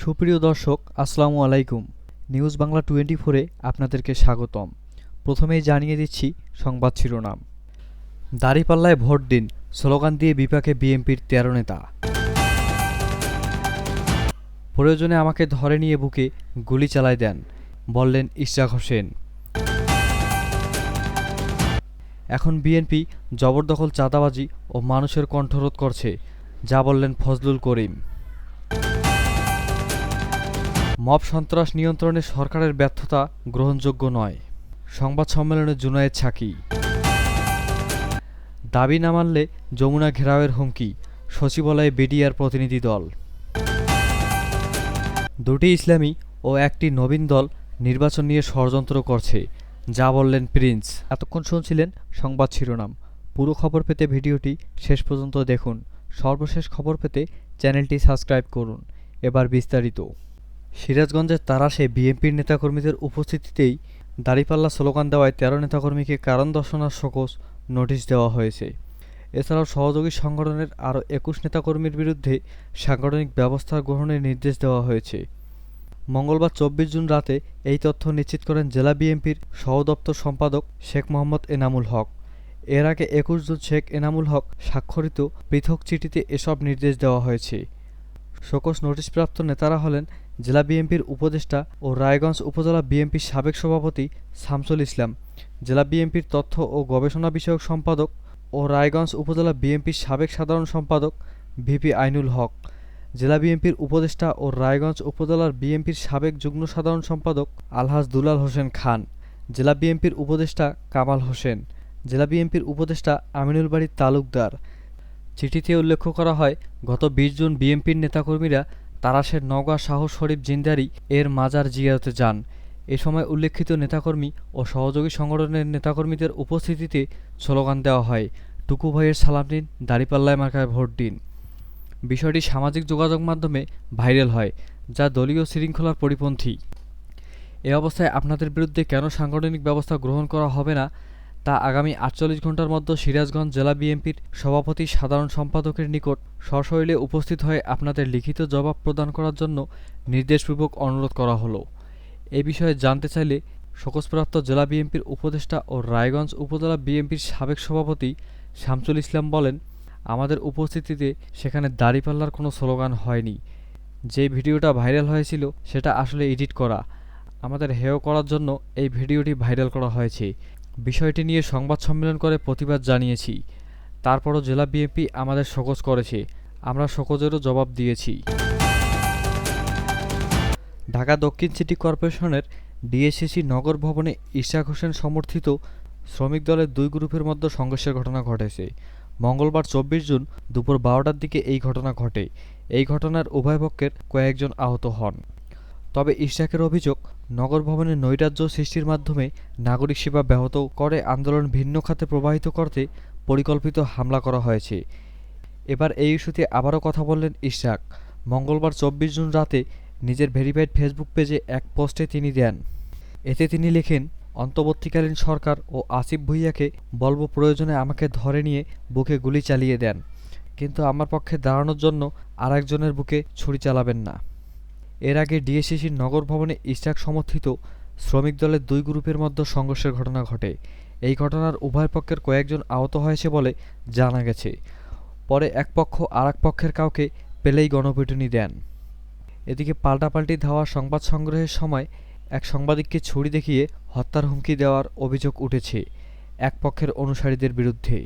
সুপ্রিয় দর্শক, আসসালামু আলাইকুম। নিউজ বাংলা 24-এ আপনাদেরকে স্বাগতম। প্রথমেই জানিয়ে দিচ্ছি সংবাদ শিরোনাম। দাঁড়িপাল্লায় ভোট দিন, স্লোগান দিয়ে বিপাকে বিএনপির ১৩ নেতা। প্রয়োজনে আমাকে ধরে নিয়ে বুকে গুলি চালায় দেন, বললেন ইশরাক হোসেন। এখন বিএনপি জবরদখল, চাঁদাবাজি ও মানুষের কণ্ঠরোধ করছে, যা বললেন ফজলুল করিম। মব সন্ত্রাস নিয়ন্ত্রণে সরকারের ব্যর্থতা গ্রহণযোগ্য নয়, সংবাদ সম্মেলনে জুনায়েদ সাকি। দাবি না মানলে যমুনা ঘেরাওয়ের হুমকি, সচিবালয়ে বিডিআর প্রতিনিধি দল। দুটি ইসলামী ও একটি নবীন দল নির্বাচন নিয়ে ষড়যন্ত্র করছে, যা বললেন প্রিন্স। এতক্ষণ শুনছিলেন সংবাদ শিরোনাম। পুরো খবর পেতে ভিডিওটি শেষ পর্যন্ত দেখুন। সর্বশেষ খবর পেতে চ্যানেলটি সাবস্ক্রাইব করুন। এবার বিস্তারিত। সিরাজগঞ্জের তাড়াশে বিএনপির নেতাকর্মীদের উপস্থিতিতেই দাঁড়িপাল্লা স্লোগান দেওয়ায় ১৩ নেতাকর্মীকে কারণ দর্শানোর শোকজ নোটিশ দেওয়া হয়েছে। এছাড়াও সহযোগী সংগঠনের আরও ২১ নেতাকর্মীর বিরুদ্ধে সাংগঠনিক ব্যবস্থা গ্রহণের নির্দেশ দেওয়া হয়েছে। মঙ্গলবার ২৪ জুন রাতে এই তথ্য নিশ্চিত করেন জেলা বিএনপির সহদপ্তর সম্পাদক শেখ মোহাম্মদ এনামুল হক। এর আগে ২১ জুন শেখ এনামুল হক স্বাক্ষরিত পৃথক চিঠিতে এসব নির্দেশ দেওয়া হয়েছে। শোকজ নোটিশপ্রাপ্ত নেতারা হলেন জেলা বিএনপির উপদেষ্টা ও রায়গঞ্জ উপজেলা বিএনপির সাবেক সভাপতি শামসুল ইসলাম, জেলা বিএনপির তথ্য ও গবেষণা বিষয়ক সম্পাদক ও রায়গঞ্জ উপজেলা বিএনপির সাবেক সাধারণ সম্পাদক ভিপি আইনুল হক, জেলা বিএনপির উপদেষ্টা ও রায়গঞ্জ উপজেলার বিএনপির সাবেক যুগ্ম সাধারণ সম্পাদক আলহাজ দুলাল হোসেন খান, জেলা বিএনপির উপদেষ্টা কামাল হোসেন, জেলা বিএনপির উপদেষ্টা আমিনুল বাড়ি তালুকদার। চিঠিতে উল্লেখ করা হয়, গত ২০ জুন বিএনপির নেতাকর্মীরা তাড়াশের নওগাঁ শাহ শরীফ জিন্দারি এর মাজার জিয়ারতে যান। এ সময় উল্লেখিত নেতাকর্মী ও সহযোগী সংগঠনের নেতাকর্মীদের উপস্থিতিতে স্লোগান দেওয়া হয়, টুকু ভাইয়ের সালাম দিন, দাঁড়িপাল্লায় মার্কায় ভোট দিন। বিষয়টি সামাজিক যোগাযোগ মাধ্যমে ভাইরাল হয়, যা দলীয় শৃঙ্খলার পরিপন্থী। এ অবস্থায় আপনাদের বিরুদ্ধে কেন সাংগঠনিক ব্যবস্থা গ্রহণ করা হবে না, তা আগামী ৪৮ ঘণ্টার মধ্যে সিরাজগঞ্জ জেলা বিএনপির সভাপতি সাধারণ সম্পাদকের নিকট সশরীরে উপস্থিত হয়ে আপনাদের লিখিত জবাব প্রদান করার জন্য নির্দেশপূর্বক অনুরোধ করা হলো। এ বিষয়ে জানতে চাইলে শোকজপ্রাপ্ত জেলা বিএনপির উপদেষ্টা ও রায়গঞ্জ উপজেলা বিএনপির সাবেক সভাপতি শামসুল ইসলাম বলেন, আমাদের উপস্থিতিতে সেখানে দাঁড়িপাল্লার কোনো স্লোগান হয়নি। যে ভিডিওটা ভাইরাল হয়েছিল সেটা আসলে এডিট করা। আমাদের হেয় করার জন্য এই ভিডিওটি ভাইরাল করা হয়েছে। বিষয়টি নিয়ে সংবাদ সম্মেলন করে প্রতিবাদ জানিয়েছি। তারপরও জেলা বিএনপি আমাদের শোকজ করেছে, আমরা শোকজেরও জবাব দিয়েছি। ঢাকা দক্ষিণ সিটি কর্পোরেশনের ডিএসসিসি নগর ভবনে ইশরাক হোসেন সমর্থিত শ্রমিক দলের দুই গ্রুপের মধ্যে সংঘর্ষের ঘটনা ঘটেছে। মঙ্গলবার ২৪ জুন দুপুর ১২টার দিকে এই ঘটনা ঘটে। এই ঘটনার উভয় পক্ষের কয়েকজন আহত হন। তবে ইশরাকের অভিযোগ, নগর ভবনে নৈরাজ্য সৃষ্টির মাধ্যমে নাগরিক সেবা ব্যাহত করে আন্দোলন ভিন্ন খাতে প্রবাহিত করতে পরিকল্পিত হামলা করা হয়েছে। এবার এই ইস্যুতে আবারও কথা বললেন ইশরাক। মঙ্গলবার ২৪ জুন রাতে নিজের ভেরিফাইড ফেসবুক পেজে এক পোস্টে তিনি দেন। এতে তিনি লেখেন, অন্তর্বর্তীকালীন সরকার ও আসিফ ভুঁইয়াকে বলবো প্রয়োজনে আমাকে ধরে নিয়ে বুকে গুলি চালিয়ে দেন, কিন্তু আমার পক্ষে দাঁড়ানোর জন্য আরেকজনের বুকে ছুরি চালাবেন না। এর আগে ডিএসসিসির নগর ভবনে ইশরাক সমর্থিত শ্রমিক দলের দুই গ্রুপের মধ্যে সংঘর্ষের ঘটনা ঘটে। এই ঘটনার উভয় পক্ষের কয়েকজন আহত হয়েছে বলে জানা গেছে। পরে এক পক্ষ আরেক পক্ষের কাউকে পেলেই গণপিটুনি দেন। এদিকে পাল্টাপাল্টি ধাওয়া সংবাদ সংগ্রহের সময় এক সাংবাদিককে ছুরি দেখিয়ে হত্যার হুমকি দেওয়ার অভিযোগ উঠেছে এক পক্ষের অনুসারীদের বিরুদ্ধে।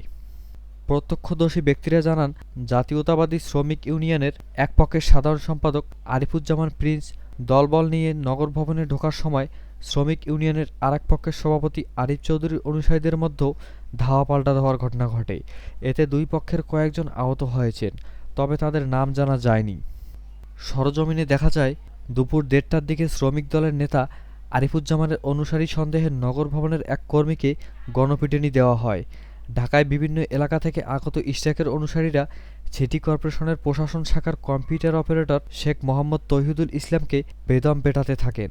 প্রত্যক্ষদর্শী ব্যক্তিরা জানান, জাতীয়তাবাদী শ্রমিক ইউনিয়নের এক পক্ষের সাধারণ সম্পাদক আরিফুজ্জামান প্রিন্স দলবল নিয়ে নগর ভবনে ঢোকার সময় শ্রমিক ইউনিয়নের আরেক পক্ষের সভাপতি আরিফ চৌধুরীর অনুসারীদের মধ্যেও ধাওয়া পাল্টা দেওয়ার ঘটনা ঘটে। এতে দুই পক্ষের কয়েকজন আহত হয়েছেন, তবে তাদের নাম জানা যায়নি। সরজমিনে দেখা যায়, দুপুর ১:৩০টার দিকে শ্রমিক দলের নেতা আরিফুজ্জামানের অনুসারী সন্দেহে নগর ভবনের এক কর্মীকে গণপিটুনি দেওয়া হয়। ঢাকায় বিভিন্ন এলাকা থেকে আগত ইশরাকের অনুসারীরা সিটি কর্পোরেশনের প্রশাসন শাখার কম্পিউটার অপারেটর শেখ মোহাম্মদ তৌহিদুল ইসলামকে বেদম পেটাতে থাকেন।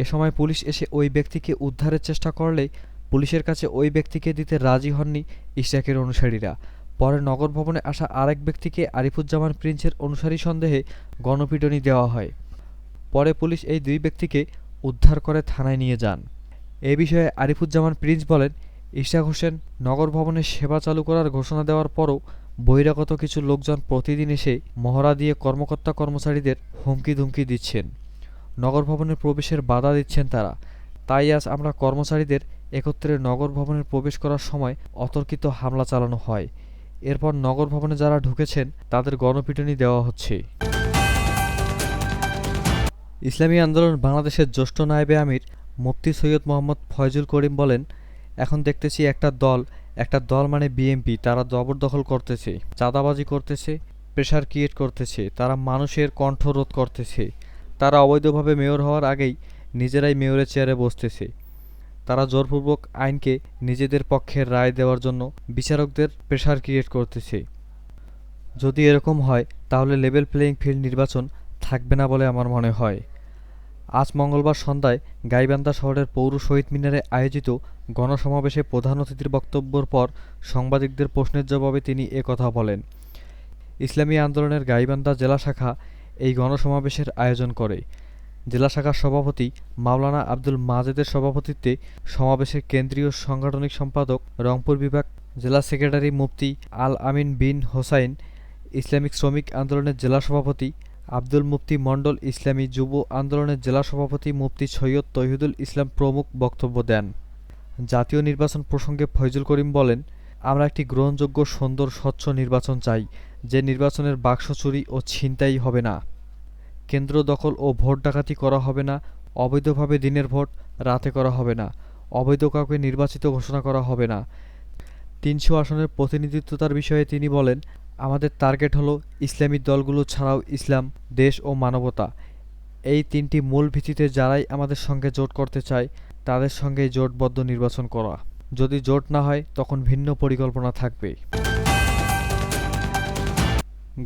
এ সময় পুলিশ এসে ওই ব্যক্তিকে উদ্ধারের চেষ্টা করলে পুলিশের কাছে ওই ব্যক্তিকে দিতে রাজি হননি ইশরাকের অনুসারীরা। পরে নগর ভবনে আসা আরেক ব্যক্তিকে আরিফুজ্জামান প্রিন্সের অনুসারী সন্দেহে গণপিটুনি দেওয়া হয়। পরে পুলিশ এই দুই ব্যক্তিকে উদ্ধার করে থানায় নিয়ে যান। এ বিষয়ে আরিফুজ্জামান প্রিন্স বলেন, ইশরাক হোসেন নগর ভবনে সেবা চালু করার ঘোষণা দেওয়ার পরও বহিরাগত কিছু লোকজন প্রতিদিন এসে মহড়া দিয়ে কর্মকর্তা কর্মচারীদের হুমকি ধুমকি দিচ্ছেন, নগর ভবনে প্রবেশের বাধা দিচ্ছেন তারা। তাই আজ আমরা কর্মচারীদের একত্রে নগর ভবনে প্রবেশ করার সময় অতর্কিত হামলা চালানো হয়। এরপর নগর ভবনে যারা ঢুকেছেন তাদের গণপিটুনি দেওয়া হচ্ছে। ইসলামী আন্দোলন বাংলাদেশের জ্যেষ্ঠ নায়েবে আমির মুফতি সৈয়দ মোহাম্মদ ফয়জুল করিম বলেন, এখন দেখতেছি একটা দল মানে বিএনপি, তারা জবরদখল করতেছে, চাঁদাবাজি করতেছে, প্রেশার ক্রিয়েট করতেছে, তারা মানুষের কণ্ঠ রোধ করতেছে, তারা অবৈধভাবে মেয়র হওয়ার আগেই নিজেরাই মেয়রের চেয়ারে বসতেছে, তারা জোরপূর্বক আইনকে নিজেদের পক্ষের রায় দেওয়ার জন্য বিচারকদের প্রেশার ক্রিয়েট করতেছে। যদি এরকম হয় তাহলে লেভেল প্লেয়িং ফিল্ড নির্বাচন থাকবে না বলে আমার মনে হয়। আজ মঙ্গলবার সন্ধ্যায় গাইবান্ধা শহরের পৌর শহীদ মিনারে আয়োজিত গণসমাবেশে প্রধান অতিথির বক্তব্যের পর সাংবাদিকদের প্রশ্নের জবাবে তিনি কথা বলেন। ইসলামী আন্দোলনের গাইবান্ধা জেলা শাখা এই গণসমাবেশের আয়োজন করে। জেলা শাখার সভাপতি মাওলানা আব্দুল মাজেদের সভাপতিত্বে সমাবেশের কেন্দ্রীয় সাংগঠনিক সম্পাদক রংপুর বিভাগ জেলা সেক্রেটারি মুফতি আল আমিন বিন হোসাইন, ইসলামিক শ্রমিক আন্দোলনের জেলা সভাপতি আব্দুল মুফতি মণ্ডল, ইসলামী যুব আন্দোলনের জেলা সভাপতি মুফতি সৈয়দ তৌহিদুল ইসলাম প্রমুখ বক্তব্য দেন। জাতীয় নির্বাচন প্রসঙ্গে ফয়জুল করিম বলেন, আমরা একটি গ্রহণযোগ্য, সুন্দর, স্বচ্ছ নির্বাচন চাই, যে নির্বাচনের বাক্স চুরি ও ছিনতাই হবে না, কেন্দ্র দখল ও ভোট ডাকাতি করা হবে না, অবৈধভাবে দিনের ভোট রাতে করা হবে না, অবৈধ কাউকে নির্বাচিত ঘোষণা করা হবে না। ৩০০ আসনের প্রতিনিধিত্বতার বিষয়ে তিনি বলেন, আমাদের টার্গেট হলো ইসলামী দলগুলো ছাড়াও ইসলাম, দেশ ও মানবতা, এই তিনটি মূল ভিত্তিতে যারাই আমাদের সঙ্গে জোট করতে চায় তাদের সঙ্গেই জোটবদ্ধ নির্বাচন করা। যদি জোট না হয় তখন ভিন্ন পরিকল্পনা থাকবে।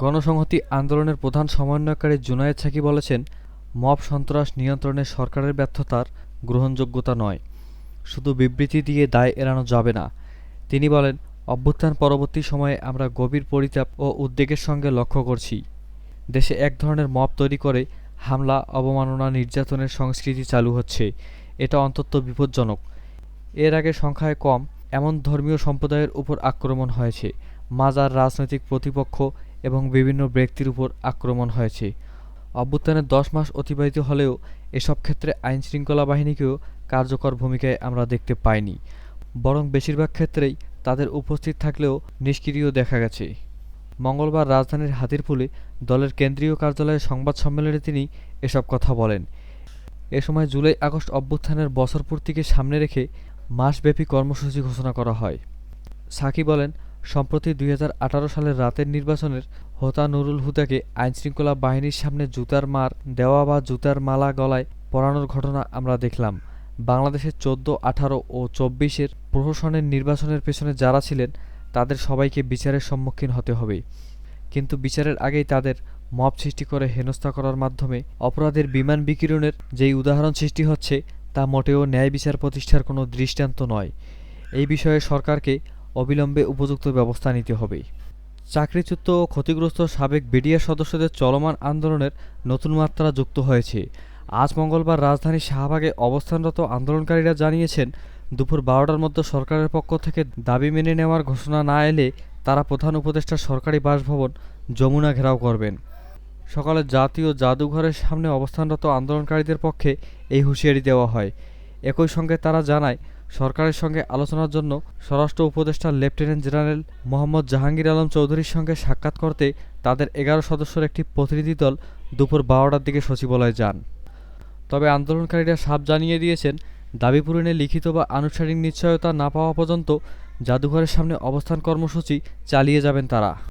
গণসংহতি আন্দোলনের প্রধান সমন্বয়কারী জুনায়েদ সাকি বলেছেন, মব সন্ত্রাস নিয়ন্ত্রণে সরকারের ব্যর্থতার গ্রহণযোগ্যতা নয়, শুধু বিবৃতি দিয়ে দায় এড়ানো যাবে না। তিনি বলেন, অভ্যুত্থান পরবর্তী সময়ে আমরা গভীর পরিতাপ ও উদ্বেগের সঙ্গে লক্ষ্য করছি, দেশে এক ধরনের মব তৈরি করে হামলা, অবমাননা, নির্যাতনের সংস্কৃতি চালু হচ্ছে। এটা অন্তত বিপজ্জনক। এর আগে সংখ্যায় কম এমন ধর্মীয় সম্প্রদায়ের উপর আক্রমণ হয়েছে, মাজার, রাজনৈতিক প্রতিপক্ষ এবং বিভিন্ন ব্যক্তির উপর আক্রমণ হয়েছে। অভ্যুত্থানের 10 মাস অতিবাহিত হলেও এসব ক্ষেত্রে আইনশৃঙ্খলা বাহিনীকেও কার্যকর ভূমিকায় আমরা দেখতে পাইনি, বরং বেশিরভাগ ক্ষেত্রেই তাদের উপস্থিত থাকলেও নিষ্ক্রিয় দেখা গেছে। মঙ্গলবার রাজধানীর হাতিরপুলে দলের কেন্দ্রীয় কার্যালয়ে সংবাদ সম্মেলনে তিনি এসব কথা বলেন। এ সময় জুলাই আগস্ট অভ্যুত্থানের বছরপূর্তিকে সামনে রেখে মাসব্যাপী কর্মসূচি ঘোষণা করা হয়। সাকি বলেন, সম্প্রতি ২০১৮ সালের রাতের নির্বাচনের হোতা নুরুল হুদাকে আইনশৃঙ্খলা বাহিনীর সামনে জুতার মার দেওয়া বা জুতার মালা গলায় পরানোর ঘটনা আমরা দেখলাম। বাংলাদেশের ১৪, ১৮ ও ২৪-এর প্রহসনের নির্বাচনের পেছনে যারা ছিলেন তাদের সবাইকে বিচারের সম্মুখীন হতে হবে, কিন্তু বিচারের আগেই তাদের মব সৃষ্টি করে হেনস্থা করার মাধ্যমে অপরাধের বিমান বিকিরণের যেই উদাহরণ সৃষ্টি হচ্ছে তা মোটেও ন্যায় বিচার প্রতিষ্ঠার কোনো দৃষ্টান্ত নয়। এই বিষয়ে সরকারকে অবিলম্বে উপযুক্ত ব্যবস্থা নিতে হবে। চাকরিচ্যুত ও ক্ষতিগ্রস্ত সাবেক বিডিআর সদস্যদের চলমান আন্দোলনের নতুন মাত্রা যুক্ত হয়েছে। আজ মঙ্গলবার রাজধানীর শাহবাগে অবস্থানরত আন্দোলনকারীরা জানিয়েছেন, দুপুর ১২টার মধ্যে সরকারের পক্ষ থেকে দাবি মেনে নেওয়ার ঘোষণা না এলে তারা প্রধান উপদেষ্টার সরকারি বাসভবন যমুনা ঘেরাও করবেন। সকালে জাতীয় জাদুঘরের সামনে অবস্থানরত আন্দোলনকারীদের পক্ষে এই হুঁশিয়ারি দেওয়া হয়। একই সঙ্গে তারা জানায়, সরকারের সঙ্গে আলোচনার জন্য স্বরাষ্ট্র উপদেষ্টা লেফটেন্যান্ট জেনারেল মোহাম্মদ জাহাঙ্গীর আলম চৌধুরীর সঙ্গে সাক্ষাৎ করতে তাদের ১১ সদস্যের একটি প্রতিনিধি দল দুপুর ১২টার দিকে সচিবালয়ে যান। তবে আন্দোলনকারীরা সাফ জানিয়ে দিয়েছেন, দাবি পূরণে লিখিত বা আনুষ্ঠানিক নিশ্চয়তা না পাওয়া পর্যন্ত জাদুঘরের সামনে অবস্থান কর্মসূচি চালিয়ে যাবেন তারা।